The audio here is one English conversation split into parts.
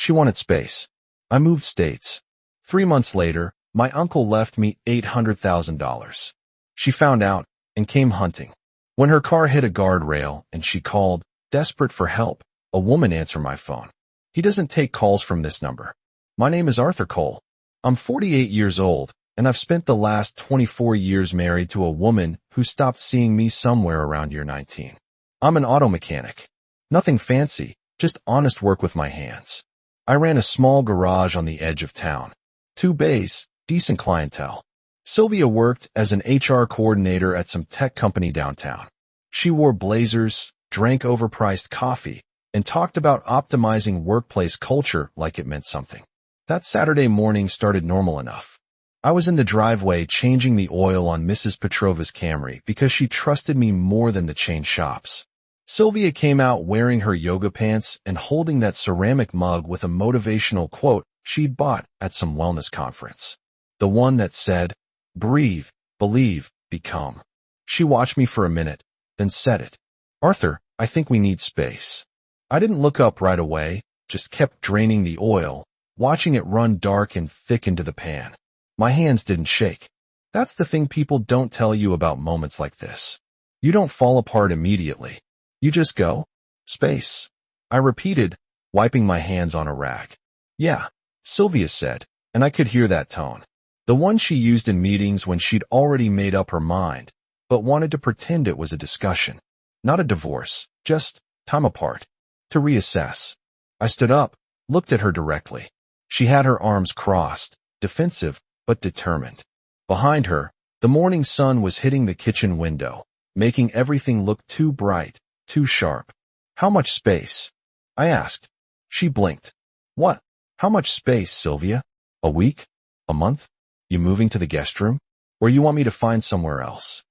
She wanted space. I moved states. 3 months later, my uncle left me $800,000. She found out and came hunting. When her car hit a guardrail and she called, desperate for help, a woman answered my phone. He doesn't take calls from this number. My name is Arthur Cole. I'm 48 years old, and I've spent the last 24 years married to a woman who stopped seeing me somewhere around year 19. I'm an auto mechanic. Nothing fancy, just honest work with my hands. I ran a small garage on the edge of town. 2 bays, decent clientele. Sylvia worked as an HR coordinator at some tech company downtown. She wore blazers, drank overpriced coffee, and talked about optimizing workplace culture like it meant something. That Saturday morning started normal enough. I was in the driveway changing the oil on Mrs. Petrova's Camry because she trusted me more than the chain shops. Sylvia came out wearing her yoga pants and holding that ceramic mug with a motivational quote she'd bought at some wellness conference. The one that said, "Breathe, believe, become." She watched me for a minute, then said it. "Arthur, I think we need space." I didn't look up right away, just kept draining the oil, watching it run dark and thick into the pan. My hands didn't shake. That's the thing people don't tell you about moments like this. You don't fall apart immediately. You just go, space. I repeated, wiping my hands on a rag. "Yeah," Sylvia said, and I could hear that tone. The one she used in meetings when she'd already made up her mind, but wanted to pretend it was a discussion. Not a divorce, just time apart. To reassess. I stood up, looked at her directly. She had her arms crossed, defensive but determined. Behind her, the morning sun was hitting the kitchen window, making everything look too bright, too sharp. "How much space?" I asked. She blinked. "What? How much space, Sylvia? A week? A month? You moving to the guest room? Or you want me to find somewhere else?"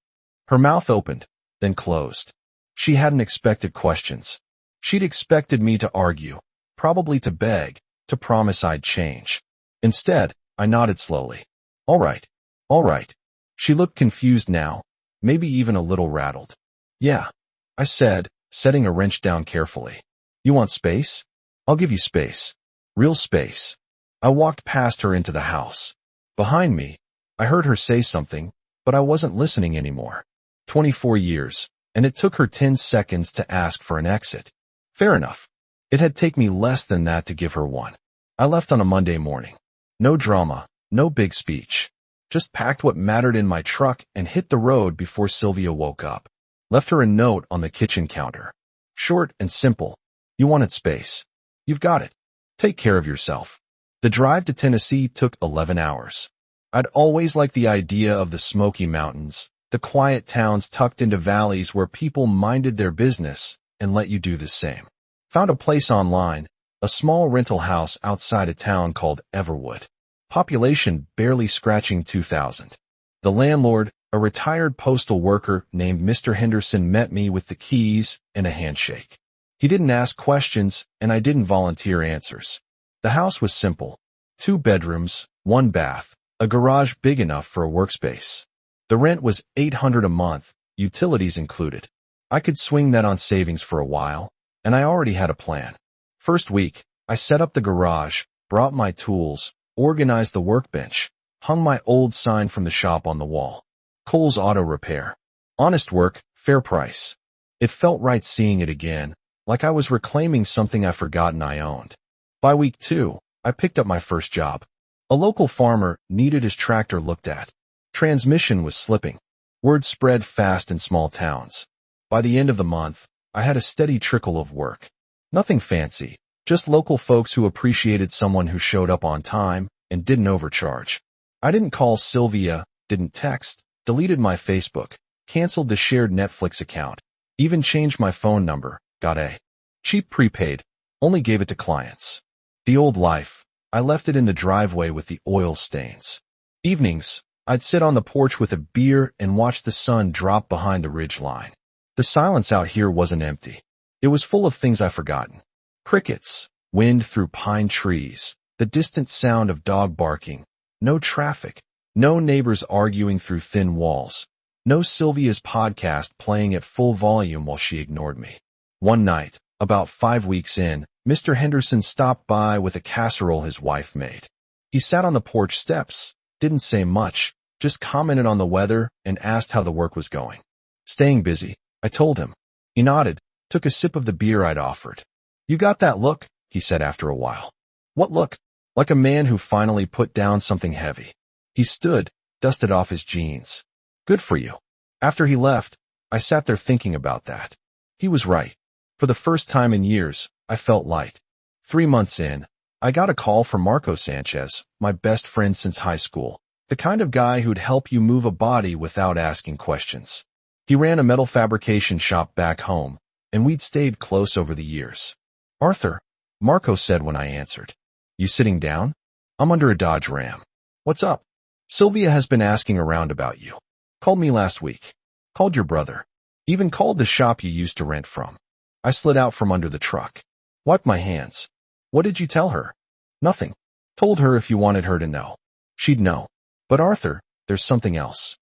Her mouth opened, then closed. She hadn't expected questions. She'd expected me to argue, probably to beg, to promise I'd change. Instead, I nodded slowly. All right. She looked confused now, maybe even a little rattled. "Yeah," I said, setting a wrench down carefully. "You want space? I'll give you space. Real space." I walked past her into the house. Behind me, I heard her say something, but I wasn't listening anymore. 24 years, and it took her 10 seconds to ask for an exit. Fair enough. It had taken me less than that to give her one. I left on a Monday morning. No drama, no big speech. Just packed what mattered in my truck and hit the road before Sylvia woke up. Left her a note on the kitchen counter. Short and simple. You wanted space. You've got it. Take care of yourself. The drive to Tennessee took 11 hours. I'd always liked the idea of the Smoky Mountains, the quiet towns tucked into valleys where people minded their business and let you do the same. Found a place online, a small rental house outside a town called Everwood. Population barely scratching 2,000. The landlord, a retired postal worker named Mr. Henderson, met me with the keys and a handshake. He didn't ask questions, and I didn't volunteer answers. The house was simple. 2 bedrooms, 1 bath, a garage big enough for a workspace. The rent was $800 a month, utilities included. I could swing that on savings for a while, and I already had a plan. First week, I set up the garage, brought my tools, organized the workbench, hung my old sign from the shop on the wall. Cole's Auto Repair. Honest work, fair price. It felt right seeing it again, like I was reclaiming something I'd forgotten I owned. By week 2, I picked up my first job. A local farmer needed his tractor looked at. Transmission was slipping. Word spread fast in small towns. By the end of the month, I had a steady trickle of work. Nothing fancy, just local folks who appreciated someone who showed up on time and didn't overcharge. I didn't call Sylvia, didn't text, deleted my Facebook, canceled the shared Netflix account, even changed my phone number, got a cheap prepaid, only gave it to clients. The old life, I left it in the driveway with the oil stains. Evenings, I'd sit on the porch with a beer and watch the sun drop behind the ridge line. The silence out here wasn't empty. It was full of things I'd forgotten. Crickets, wind through pine trees, the distant sound of dog barking, no traffic, no neighbors arguing through thin walls, no Sylvia's podcast playing at full volume while she ignored me. One night, About 5 weeks in, Mr. Henderson stopped by with a casserole his wife made. He sat on the porch steps, didn't say much, just commented on the weather and asked how the work was going. Staying busy, I told him. He nodded, took a sip of the beer I'd offered. You got that look, he said after a while. What look? Like a man who finally put down something heavy. He stood, dusted off his jeans. Good for you. After he left, I sat there thinking about that. He was right. For the first time in years, I felt light. 3 months in, I got a call from Marco Sanchez, my best friend since high school, the kind of guy who'd help you move a body without asking questions. He ran a metal fabrication shop back home, and we'd stayed close over the years. Arthur, Marco said when I answered. You sitting down? I'm under a Dodge Ram. What's up? Sylvia has been asking around about you. Called me last week. Called your brother. Even called the shop you used to rent from. I slid out from under the truck. Wiped my hands. What did you tell her? Nothing. Told her if you wanted her to know. She'd know. But Arthur, there's something else.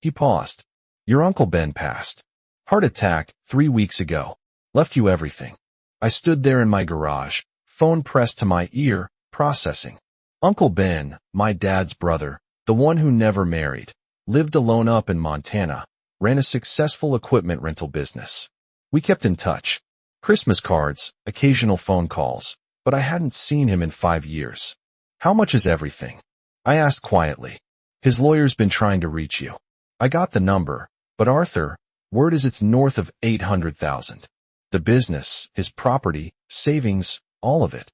He paused. Your Uncle Ben passed. Heart attack 3 weeks ago. Left you everything. I stood there in my garage, phone pressed to my ear, processing. Uncle Ben, my dad's brother, the one who never married, lived alone up in Montana, ran a successful equipment rental business. We kept in touch. Christmas cards, occasional phone calls, but I hadn't seen him in 5 years. How much is everything? I asked quietly. His lawyer's been trying to reach you. I got the number, but Arthur, word is it's north of 800,000. The business, his property, savings, all of it.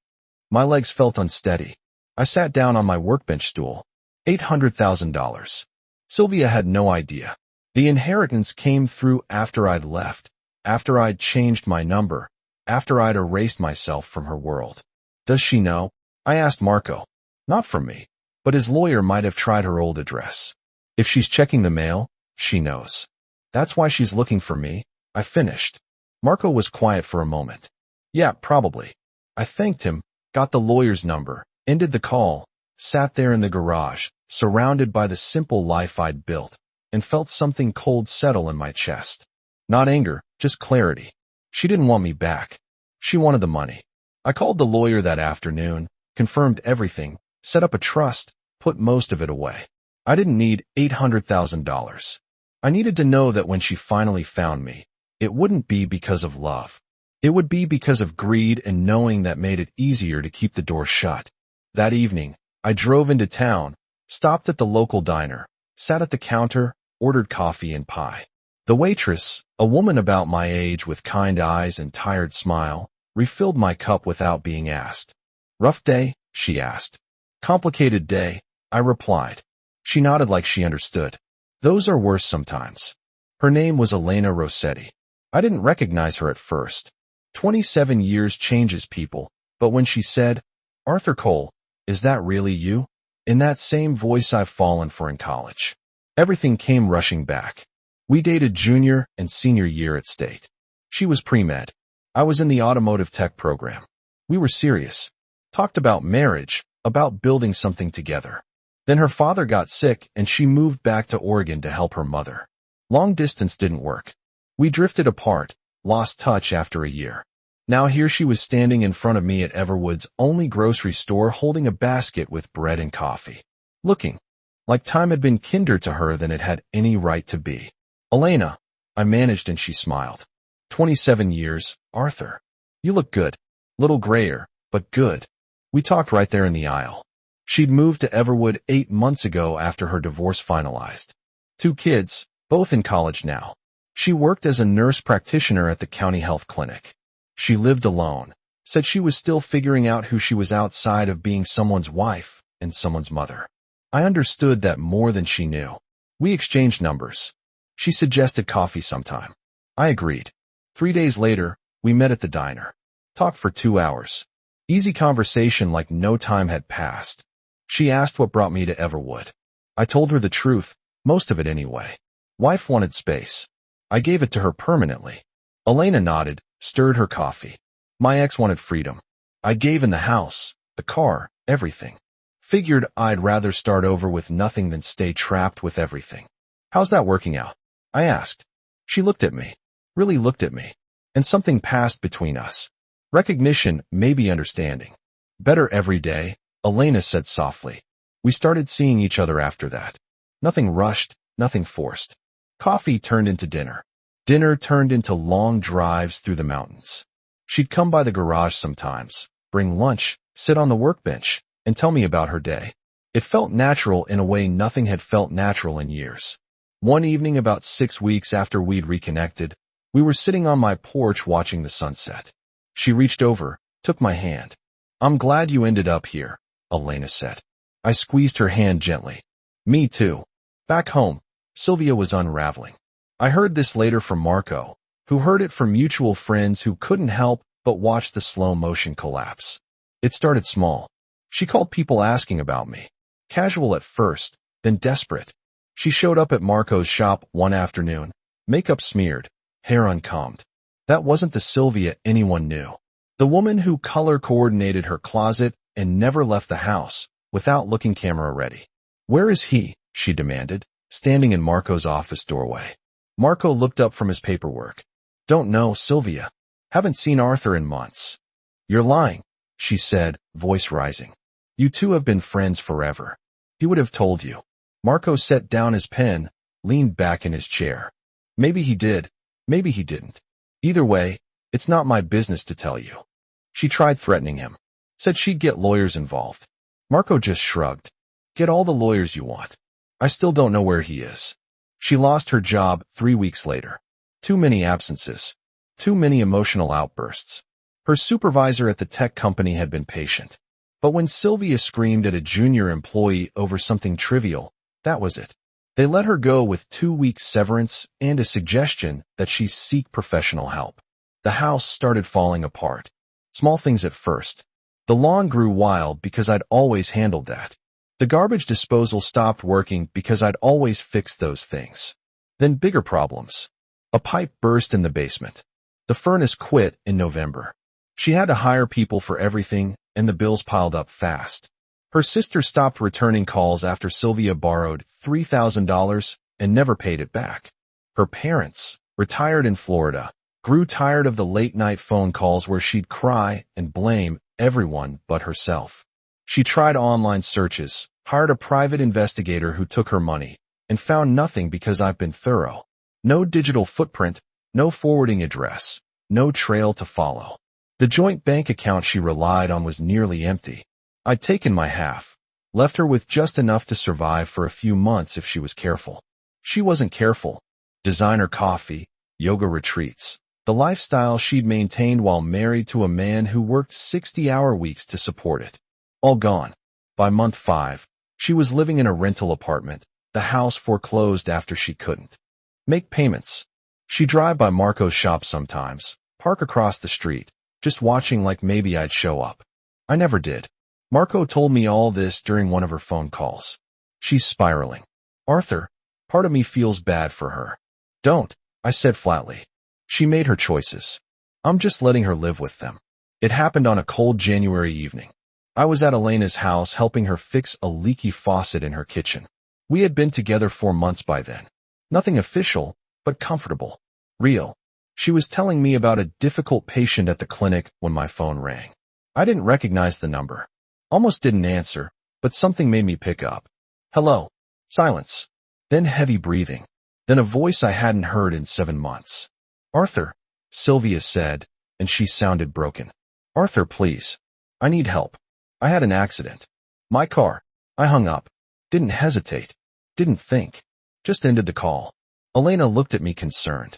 My legs felt unsteady. I sat down on my workbench stool. $800,000. Sylvia had no idea. The inheritance came through after I'd left, after I'd changed my number, after I'd erased myself from her world. Does she know? I asked Marco. Not from me, but his lawyer might have tried her old address. If she's checking the mail, she knows. That's why she's looking for me, I finished. Marco was quiet for a moment. Yeah, probably. I thanked him, got the lawyer's number, ended the call, sat there in the garage, surrounded by the simple life I'd built, and felt something cold settle in my chest. Not anger, just clarity. She didn't want me back. She wanted the money. I called the lawyer that afternoon, confirmed everything, set up a trust, put most of it away. I didn't need $800,000. I needed to know that when she finally found me, it wouldn't be because of love. It would be because of greed, and knowing that made it easier to keep the door shut. That evening, I drove into town, stopped at the local diner, sat at the counter, ordered coffee and pie. The waitress, a woman about my age with kind eyes and tired smile, refilled my cup without being asked. Rough day? She asked. Complicated day, I replied. She nodded like she understood. Those are worse sometimes. Her name was Elena Rossetti. I didn't recognize her at first. 27 years changes people, but when she said, Arthur Cole, is that really you? In that same voice I've fallen for in college. Everything came rushing back. We dated junior and senior year at State. She was pre-med. I was in the automotive tech program. We were serious. Talked about marriage, about building something together. Then her father got sick and she moved back to Oregon to help her mother. Long distance didn't work. We drifted apart, lost touch after a year. Now here she was standing in front of me at Everwood's only grocery store holding a basket with bread and coffee. Looking like time had been kinder to her than it had any right to be. Elena, I managed, and she smiled. 27 years, Arthur. You look good. Little grayer, but good. We talked right there in the aisle. She'd moved to Everwood 8 months ago after her divorce finalized. 2 kids, both in college now. She worked as a nurse practitioner at the county health clinic. She lived alone, said she was still figuring out who she was outside of being someone's wife and someone's mother. I understood that more than she knew. We exchanged numbers. She suggested coffee sometime. I agreed. 3 days later, we met at the diner. Talked for 2 hours. Easy conversation like no time had passed. She asked what brought me to Everwood. I told her the truth, most of it anyway. Wife wanted space. I gave it to her permanently. Elena nodded, stirred her coffee. My ex wanted freedom. I gave in the house, the car, everything. Figured I'd rather start over with nothing than stay trapped with everything. How's that working out? I asked. She looked at me. Really looked at me. And something passed between us. Recognition, maybe understanding. Better every day, Elena said softly. We started seeing each other after that. Nothing rushed, nothing forced. Coffee turned into dinner. Dinner turned into long drives through the mountains. She'd come by the garage sometimes, bring lunch, sit on the workbench, and tell me about her day. It felt natural in a way nothing had felt natural in years. One evening about 6 weeks after we'd reconnected, we were sitting on my porch watching the sunset. She reached over, took my hand. I'm glad you ended up here, Elena said. I squeezed her hand gently. Me too. Back home, Sylvia was unraveling. I heard this later from Marco, who heard it from mutual friends who couldn't help but watch the slow-motion collapse. It started small. She called people asking about me. Casual at first, then desperate. She showed up at Marco's shop one afternoon, makeup smeared, hair uncombed. That wasn't the Sylvia anyone knew. The woman who color-coordinated her closet and never left the house without looking camera-ready. Where is he? She demanded, standing in Marco's office doorway. Marco looked up from his paperwork. Don't know, Sylvia. Haven't seen Arthur in months. You're lying, she said, voice rising. You two have been friends forever. He would have told you. Marco set down his pen, leaned back in his chair. Maybe he did, maybe he didn't. Either way, it's not my business to tell you. She tried threatening him. Said she'd get lawyers involved. Marco just shrugged. Get all the lawyers you want. I still don't know where he is. She lost her job 3 weeks later. Too many absences. Too many emotional outbursts. Her supervisor at the tech company had been patient. But when Sylvia screamed at a junior employee over something trivial, that was it. They let her go with 2 weeks severance and a suggestion that she seek professional help. The house started falling apart. Small things at first. The lawn grew wild because I'd always handled that. The garbage disposal stopped working because I'd always fixed those things. Then bigger problems. A pipe burst in the basement. The furnace quit in November. She had to hire people for everything, and the bills piled up fast. Her sister stopped returning calls after Sylvia borrowed $3,000 and never paid it back. Her parents, retired in Florida, grew tired of the late-night phone calls where she'd cry and blame everyone but herself. She tried online searches, hired a private investigator who took her money, and found nothing because I've been thorough. No digital footprint, no forwarding address, no trail to follow. The joint bank account she relied on was nearly empty. I'd taken my half, left her with just enough to survive for a few months if she was careful. She wasn't careful. Designer coffee, yoga retreats, the lifestyle she'd maintained while married to a man who worked 60-hour weeks to support it. All gone. By month 5, she was living in a rental apartment, the house foreclosed after she couldn't make payments. She'd drive by Marco's shop sometimes, park across the street, just watching like maybe I'd show up. I never did. Marco told me all this during one of her phone calls. She's spiraling. Arthur, part of me feels bad for her. Don't, I said flatly. She made her choices. I'm just letting her live with them. It happened on a cold January evening. I was at Elena's house helping her fix a leaky faucet in her kitchen. We had been together 4 months by then. Nothing official, but comfortable. Real. She was telling me about a difficult patient at the clinic when my phone rang. I didn't recognize the number. Almost didn't answer, but something made me pick up. Hello. Silence. Then heavy breathing. Then a voice I hadn't heard in 7 months. Arthur, Sylvia said, and she sounded broken. Arthur, please. I need help. I had an accident. My car. I hung up. Didn't hesitate. Didn't think. Just ended the call. Elena looked at me concerned.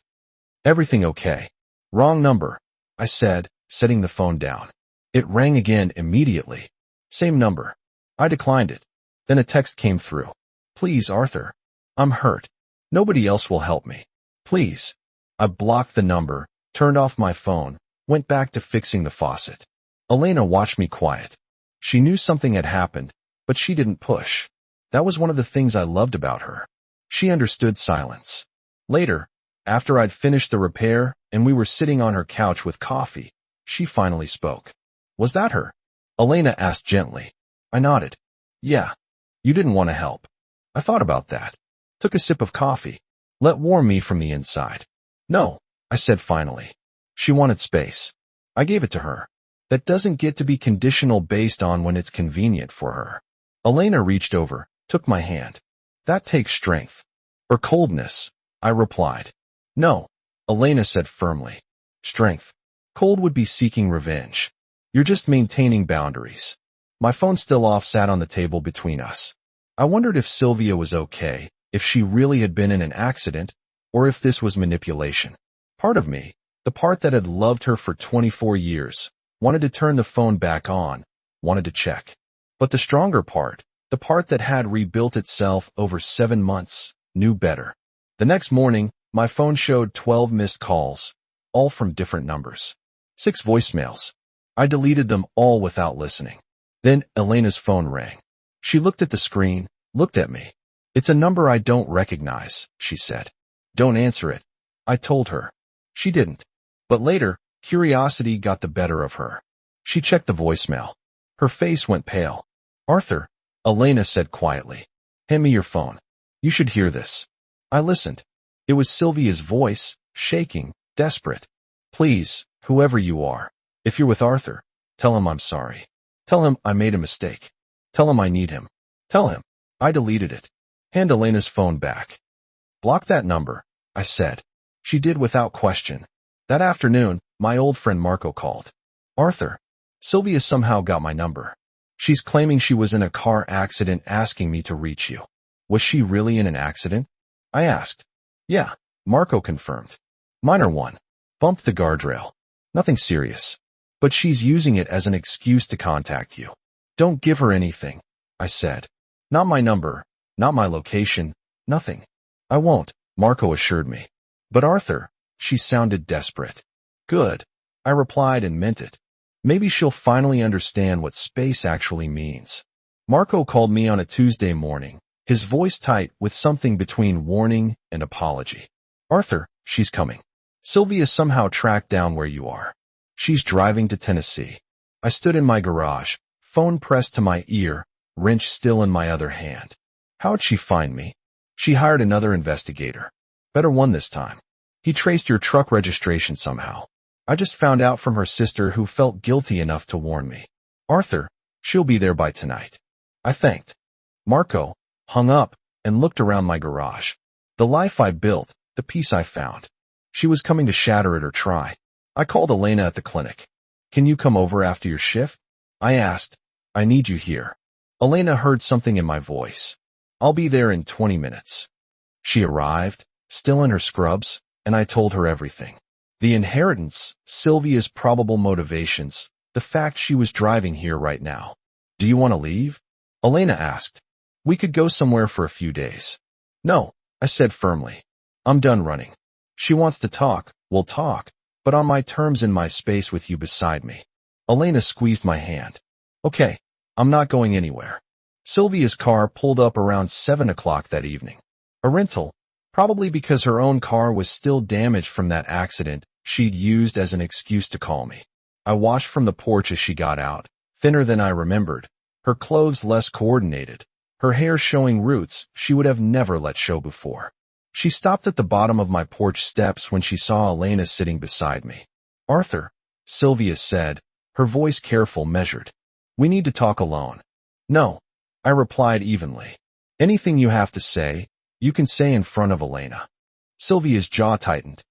Everything okay? Wrong number, I said, setting the phone down. It rang again immediately. Same number. I declined it. Then a text came through. Please, Arthur. I'm hurt. Nobody else will help me. Please. I blocked the number, turned off my phone, went back to fixing the faucet. Elena watched me quiet. She knew something had happened, but she didn't push. That was one of the things I loved about her. She understood silence. Later, after I'd finished the repair and we were sitting on her couch with coffee, she finally spoke. Was that her? Elena asked gently. I nodded. Yeah. You didn't want to help. I thought about that. Took a sip of coffee. Let warm me from the inside. No, I said finally. She wanted space. I gave it to her. That doesn't get to be conditional based on when it's convenient for her. Elena reached over, took my hand. That takes strength. Or coldness, I replied. No, Elena said firmly. Strength. Cold would be seeking revenge. You're just maintaining boundaries. My phone still off sat on the table between us. I wondered if Sylvia was okay, if she really had been in an accident, or if this was manipulation. Part of me, the part that had loved her for 24 years, wanted to turn the phone back on, wanted to check. But the stronger part, the part that had rebuilt itself over 7 months, knew better. The next morning, my phone showed 12 missed calls, all from different numbers. 6 voicemails. I deleted them all without listening. Then Elena's phone rang. She looked at the screen, looked at me. It's a number I don't recognize, she said. Don't answer it. I told her. She didn't. But later, curiosity got the better of her. She checked the voicemail. Her face went pale. Arthur, Elena said quietly. Hand me your phone. You should hear this. I listened. It was Sylvia's voice, shaking, desperate. Please, whoever you are, if you're with Arthur, tell him I'm sorry. Tell him I made a mistake. Tell him I need him. Tell him. I deleted it. Hand Elena's phone back. Block that number, I said. She did without question. That afternoon, my old friend Marco called. Arthur, Sylvia somehow got my number. She's claiming she was in a car accident asking me to reach you. Was she really in an accident? I asked. Yeah, Marco confirmed. Minor one. Bumped the guardrail. Nothing serious. But she's using it as an excuse to contact you. Don't give her anything, I said. Not my number, not my location, nothing. I won't, Marco assured me. But Arthur, she sounded desperate. Good, I replied and meant it. Maybe she'll finally understand what space actually means. Marco called me on a Tuesday morning, his voice tight with something between warning and apology. Arthur, she's coming. Sylvia somehow tracked down where you are. She's driving to Tennessee. I stood in my garage, phone pressed to my ear, wrench still in my other hand. How'd she find me? She hired another investigator. Better one this time. He traced your truck registration somehow. I just found out from her sister who felt guilty enough to warn me. Arthur, she'll be there by tonight. I thanked. Marco hung up and looked around my garage. The life I built, the peace I found. She was coming to shatter it or try. I called Elena at the clinic. Can you come over after your shift? I asked. I need you here. Elena heard something in my voice. I'll be there in 20 minutes. She arrived, still in her scrubs, and I told her everything. The inheritance, Sylvia's probable motivations, the fact she was driving here right now. Do you want to leave? Elena asked. We could go somewhere for a few days. No, I said firmly. I'm done running. She wants to talk, we'll talk, but on my terms in my space with you beside me. Elena squeezed my hand. Okay, I'm not going anywhere. Sylvia's car pulled up around 7 o'clock that evening. A rental, probably because her own car was still damaged from that accident she'd used as an excuse to call me. I watched from the porch as she got out, thinner than I remembered, her clothes less coordinated, her hair showing roots she would have never let show before. She stopped at the bottom of my porch steps when she saw Elena sitting beside me. Arthur, Sylvia said, her voice careful, measured. We need to talk alone. No, I replied evenly. Anything you have to say, you can say in front of Elena. Sylvia's jaw tightened.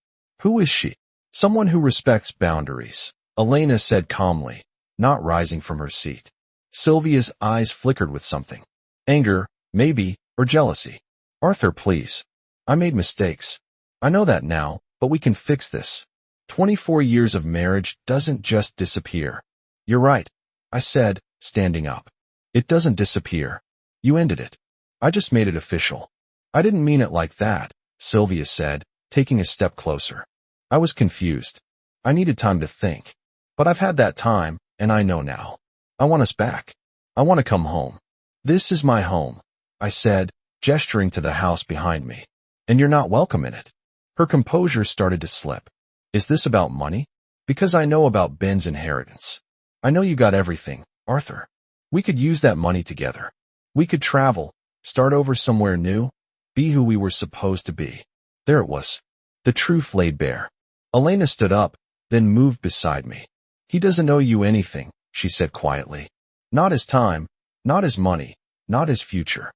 Who is she? Someone who respects boundaries, Elena said calmly, not rising from her seat. Sylvia's eyes flickered with something. Anger, maybe, or jealousy. Arthur, please. I made mistakes. I know that now, but we can fix this. 24 years of marriage doesn't just disappear. You're right, I said, standing up. It doesn't disappear. You ended it. I just made it official. I didn't mean it like that, Sylvia said, taking a step closer. I was confused. I needed time to think. But I've had that time, and I know now. I want us back. I want to come home. This is my home, I said, gesturing to the house behind me. And you're not welcome in it. Her composure started to slip. Is this about money? Because I know about Ben's inheritance. I know you got everything, Arthur. We could use that money together. We could travel, start over somewhere new, be who we were supposed to be. There it was. The truth laid bare. Elena stood up, then moved beside me. He doesn't owe you anything, she said quietly. Not his time, not his money, not his future.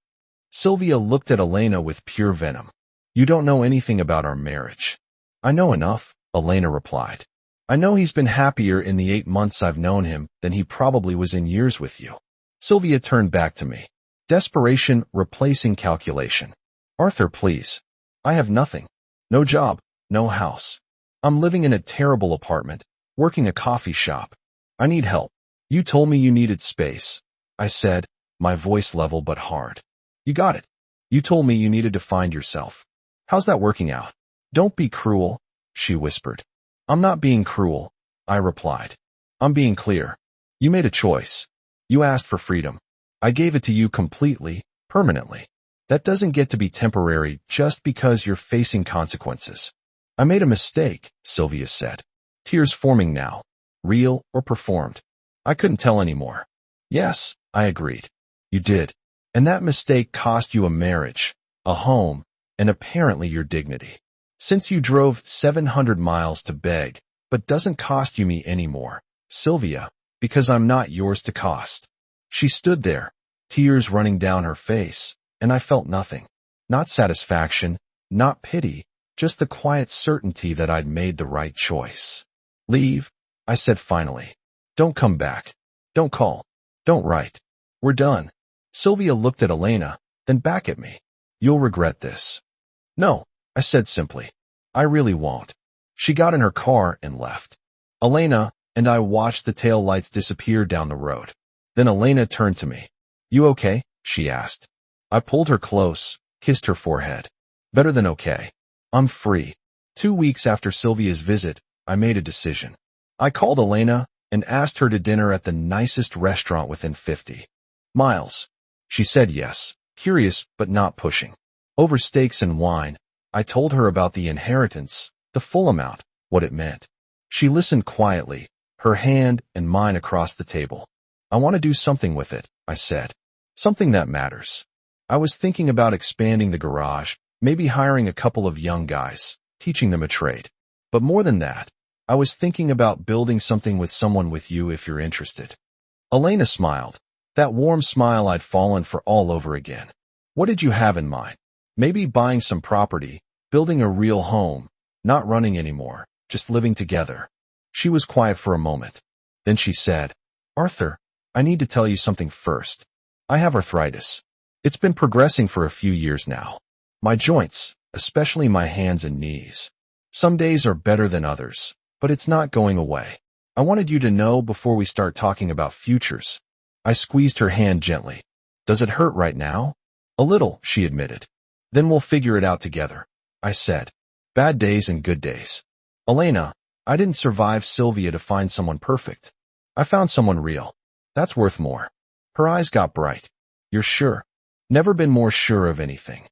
Sylvia looked at Elena with pure venom. You don't know anything about our marriage. I know enough, Elena replied. I know he's been happier in the 8 months I've known him than he probably was in years with you. Sylvia turned back to me. Desperation replacing calculation. Arthur, please. I have nothing. No job, no house. I'm living in a terrible apartment, working a coffee shop. I need help. You told me you needed space. I said, my voice level but hard. You got it. You told me you needed to find yourself. How's that working out? Don't be cruel, she whispered. I'm not being cruel, I replied. I'm being clear. You made a choice. You asked for freedom. I gave it to you completely, permanently. That doesn't get to be temporary just because you're facing consequences. I made a mistake, Sylvia said. Tears forming now. Real or performed? I couldn't tell anymore. Yes, I agreed. You did. And that mistake cost you a marriage, a home, and apparently your dignity. Since you drove 700 miles to beg, but doesn't cost you me anymore, Sylvia, because I'm not yours to cost. She stood there, tears running down her face, and I felt nothing. Not satisfaction, not pity, just the quiet certainty that I'd made the right choice. Leave, I said finally. Don't come back. Don't call. Don't write. We're done. Sylvia looked at Elena, then back at me. You'll regret this. No, I said simply. I really won't. She got in her car and left. Elena and I watched the tail lights disappear down the road. Then Elena turned to me. You okay? She asked. I pulled her close, kissed her forehead. Better than okay. I'm free. 2 weeks after Sylvia's visit, I made a decision. I called Elena and asked her to dinner at the nicest restaurant within 50 miles. She said yes, curious but not pushing. Over steaks and wine, I told her about the inheritance, the full amount, what it meant. She listened quietly, her hand and mine across the table. I want to do something with it, I said. Something that matters. I was thinking about expanding the garage, maybe hiring a couple of young guys, teaching them a trade. But more than that, I was thinking about building something with someone with you if you're interested. Elena smiled, that warm smile I'd fallen for all over again. What did you have in mind? Maybe buying some property, building a real home, not running anymore, just living together. She was quiet for a moment. Then she said, Arthur, I need to tell you something first. I have arthritis. It's been progressing for a few years now. My joints, especially my hands and knees. Some days are better than others, but it's not going away. I wanted you to know before we start talking about futures. I squeezed her hand gently. Does it hurt right now? A little, she admitted. Then we'll figure it out together, I said. Bad days and good days. Elena, I didn't survive Sylvia to find someone perfect. I found someone real. That's worth more. Her eyes got bright. You're sure? Never been more sure of anything.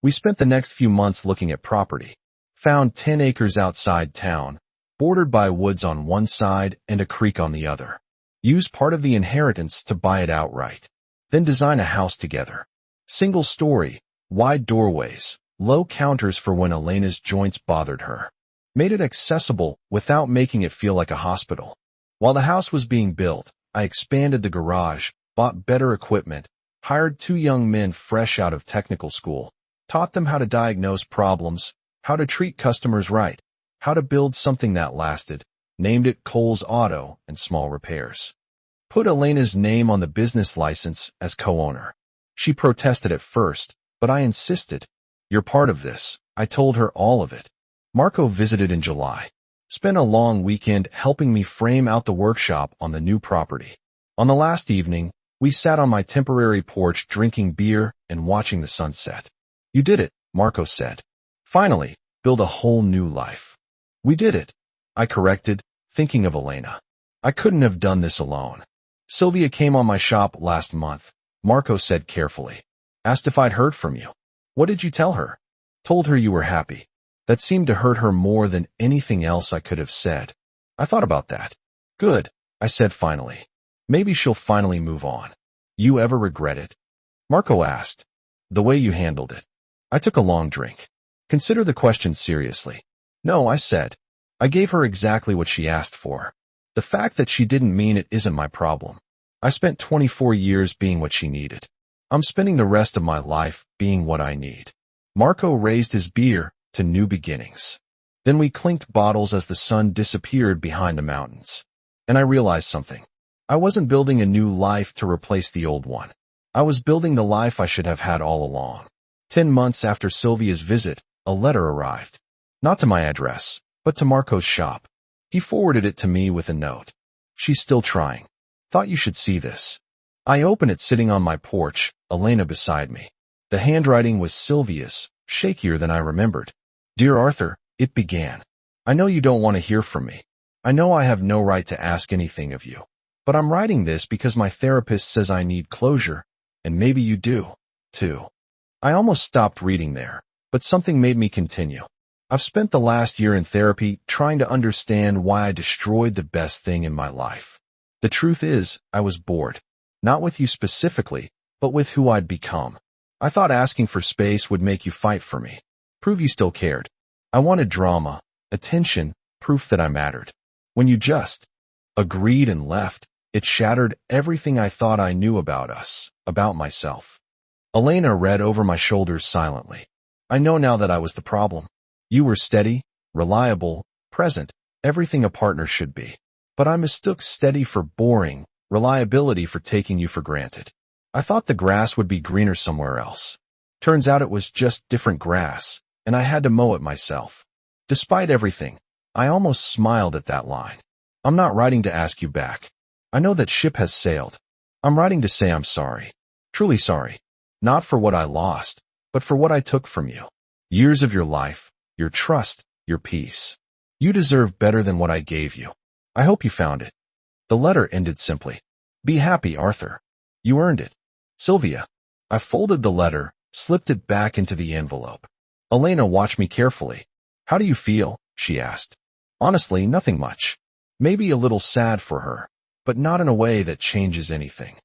We spent the next few months looking at property. Found 10 acres outside town, bordered by woods on one side and a creek on the other. Used part of the inheritance to buy it outright. Then design a house together. Single story, wide doorways, low counters for when Elena's joints bothered her. Made it accessible without making it feel like a hospital. While the house was being built, I expanded the garage, bought better equipment, hired 2 young men fresh out of technical school, taught them how to diagnose problems, how to treat customers right, how to build something that lasted, named it Cole's Auto and Small Repairs. Put Elena's name on the business license as co-owner. She protested at first, but I insisted. You're part of this. I told her all of it. Marco visited in July. Spent a long weekend helping me frame out the workshop on the new property. On the last evening, we sat on my temporary porch drinking beer and watching the sunset. You did it, Marco said. Finally, build a whole new life. We did it, I corrected, thinking of Elena. I couldn't have done this alone. Sylvia came on my shop last month, Marco said carefully. Asked if I'd heard from you. What did you tell her? Told her you were happy. That seemed to hurt her more than anything else I could have said. I thought about that. Good, I said finally. Maybe she'll finally move on. You ever regret it? Marco asked. The way you handled it. I took a long drink. Consider the question seriously. No, I said. I gave her exactly what she asked for. The fact that she didn't mean it isn't my problem. I spent 24 years being what she needed. I'm spending the rest of my life being what I need. Marco raised his beer to new beginnings. Then we clinked bottles as the sun disappeared behind the mountains. And I realized something. I wasn't building a new life to replace the old one. I was building the life I should have had all along. 10 months after Sylvia's visit, a letter arrived. Not to my address, but to Marco's shop. He forwarded it to me with a note. She's still trying. Thought you should see this. I opened it sitting on my porch, Elena beside me. The handwriting was Sylvia's, shakier than I remembered. Dear Arthur, it began. I know you don't want to hear from me. I know I have no right to ask anything of you. But I'm writing this because my therapist says I need closure, and maybe you do, too. I almost stopped reading there, but something made me continue. I've spent the last year in therapy trying to understand why I destroyed the best thing in my life. The truth is, I was bored. Not with you specifically, but with who I'd become. I thought asking for space would make you fight for me. Prove you still cared. I wanted drama, attention, proof that I mattered. When you just agreed and left, it shattered everything I thought I knew about us, about myself. Elena read over my shoulders silently. I know now that I was the problem. You were steady, reliable, present, everything a partner should be. But I mistook steady for boring, reliability for taking you for granted. I thought the grass would be greener somewhere else. Turns out it was just different grass, and I had to mow it myself. Despite everything, I almost smiled at that line. I'm not writing to ask you back. I know that ship has sailed. I'm writing to say I'm sorry. Truly sorry. Not for what I lost, but for what I took from you. Years of your life, your trust, your peace. You deserve better than what I gave you. I hope you found it. The letter ended simply. Be happy, Arthur. You earned it. Sylvia. I folded the letter, slipped it back into the envelope. Elena watched me carefully. How do you feel? She asked. Honestly, nothing much. Maybe a little sad for her, but not in a way that changes anything.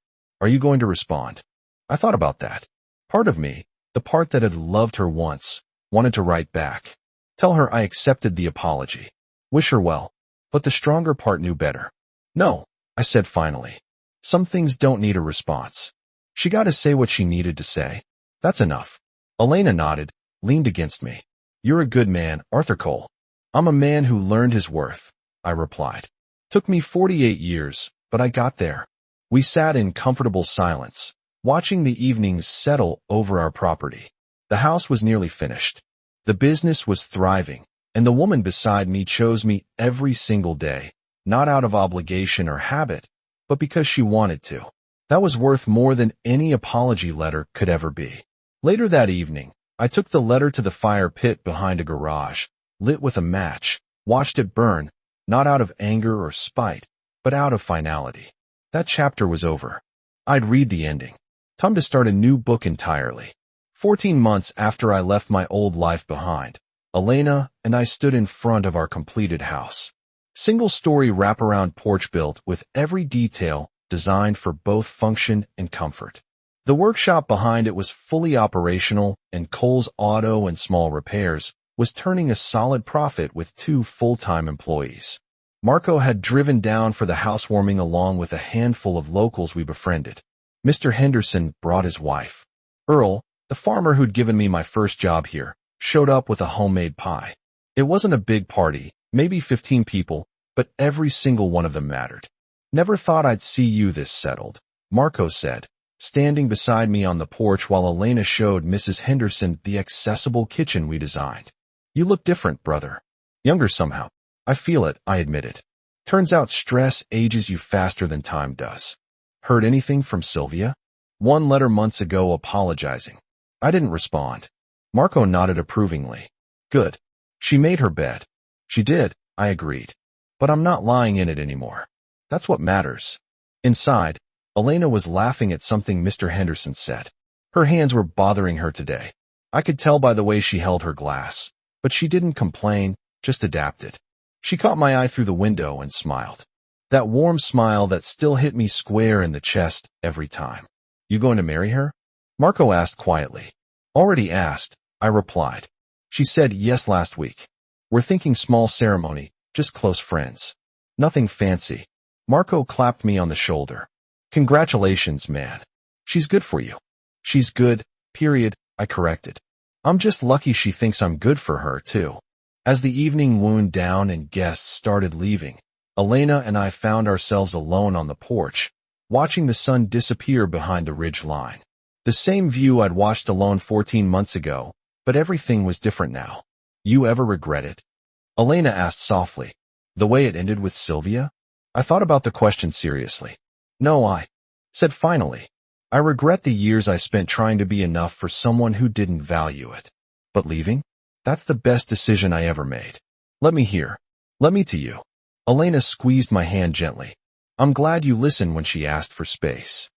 Are you going to respond? I thought about that. Part of me, the part that had loved her once, wanted to write back. Tell her I accepted the apology. Wish her well. But the stronger part knew better. No, I said finally. Some things don't need a response. She got to say what she needed to say. That's enough. Elena nodded, leaned against me. You're a good man, Arthur Cole. I'm a man who learned his worth, I replied. Took me 48 years, but I got there. We sat in comfortable silence, watching the evenings settle over our property. The house was nearly finished. The business was thriving, and the woman beside me chose me every single day, not out of obligation or habit, but because she wanted to. That was worth more than any apology letter could ever be. Later that evening, I took the letter to the fire pit behind a garage, lit with a match, watched it burn, not out of anger or spite, but out of finality. That chapter was over. I'd read the ending. Time to start a new book entirely. 14 months after I left my old life behind, Elena and I stood in front of our completed house. Single-story wraparound porch built with every detail designed for both function and comfort. The workshop behind it was fully operational, and Cole's auto and small repairs was turning a solid profit with 2 full-time employees. Marco had driven down for the housewarming along with a handful of locals we befriended. Mr. Henderson brought his wife. Earl, the farmer who'd given me my first job here, showed up with a homemade pie. It wasn't a big party, maybe 15 people, but every single one of them mattered. Never thought I'd see you this settled, Marco said, standing beside me on the porch while Elena showed Mrs. Henderson the accessible kitchen we designed. You look different, brother. Younger somehow. I feel it, I admitted. Turns out stress ages you faster than time does. Heard anything from Sylvia? 1 letter months ago apologizing. I didn't respond. Marco nodded approvingly. Good. She made her bed. She did, I agreed. But I'm not lying in it anymore. That's what matters. Inside, Elena was laughing at something Mr. Henderson said. Her hands were bothering her today. I could tell by the way she held her glass. But she didn't complain, just adapted. She caught my eye through the window and smiled. That warm smile that still hit me square in the chest every time. You going to marry her? Marco asked quietly. Already asked, I replied. She said yes last week. We're thinking small ceremony, Just close friends. Nothing fancy. Marco clapped me on the shoulder. Congratulations, man. She's good for you. She's good, period, I corrected. I'm just lucky she thinks I'm good for her, too. As the evening wound down and guests started leaving, Elena and I found ourselves alone on the porch, watching the sun disappear behind the ridge line. The same view I'd watched alone 14 months ago, but everything was different now. You ever regret it? Elena asked softly. The way it ended with Sylvia? I thought about the question seriously. No, I said finally. I regret the years I spent trying to be enough for someone who didn't value it. But leaving? That's the best decision I ever made. Let me hear. Let me to you. Elena squeezed my hand gently. I'm glad you listened when she asked for space.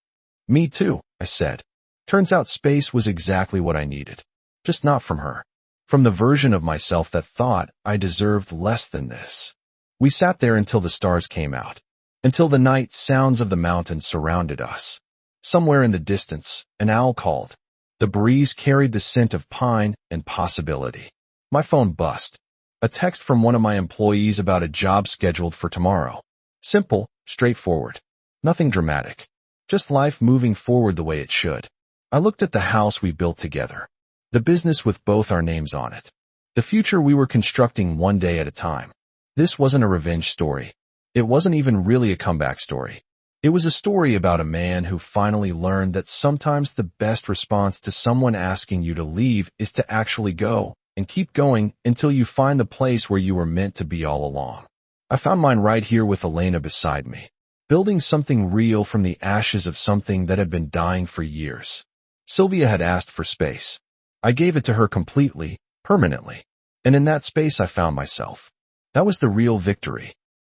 Me too, I said. Turns out space was exactly what I needed. Just not from her. From the version of myself that thought I deserved less than this. We sat there until the stars came out. Until the night sounds of the mountains surrounded us. Somewhere in the distance, an owl called. The breeze carried the scent of pine and possibility. My phone buzzed. A text from one of my employees about a job scheduled for tomorrow. Simple, straightforward. Nothing dramatic. Just life moving forward the way it should. I looked at the house we built together. The business with both our names on it. The future we were constructing one day at a time. This wasn't a revenge story. It wasn't even really a comeback story. It was a story about a man who finally learned that sometimes the best response to someone asking you to leave is to actually go, and keep going until you find the place where you were meant to be all along. I found mine right here with Elena beside me, building something real from the ashes of something that had been dying for years. Sylvia had asked for space. I gave it to her completely, permanently, and in that space I found myself. That was the real victory.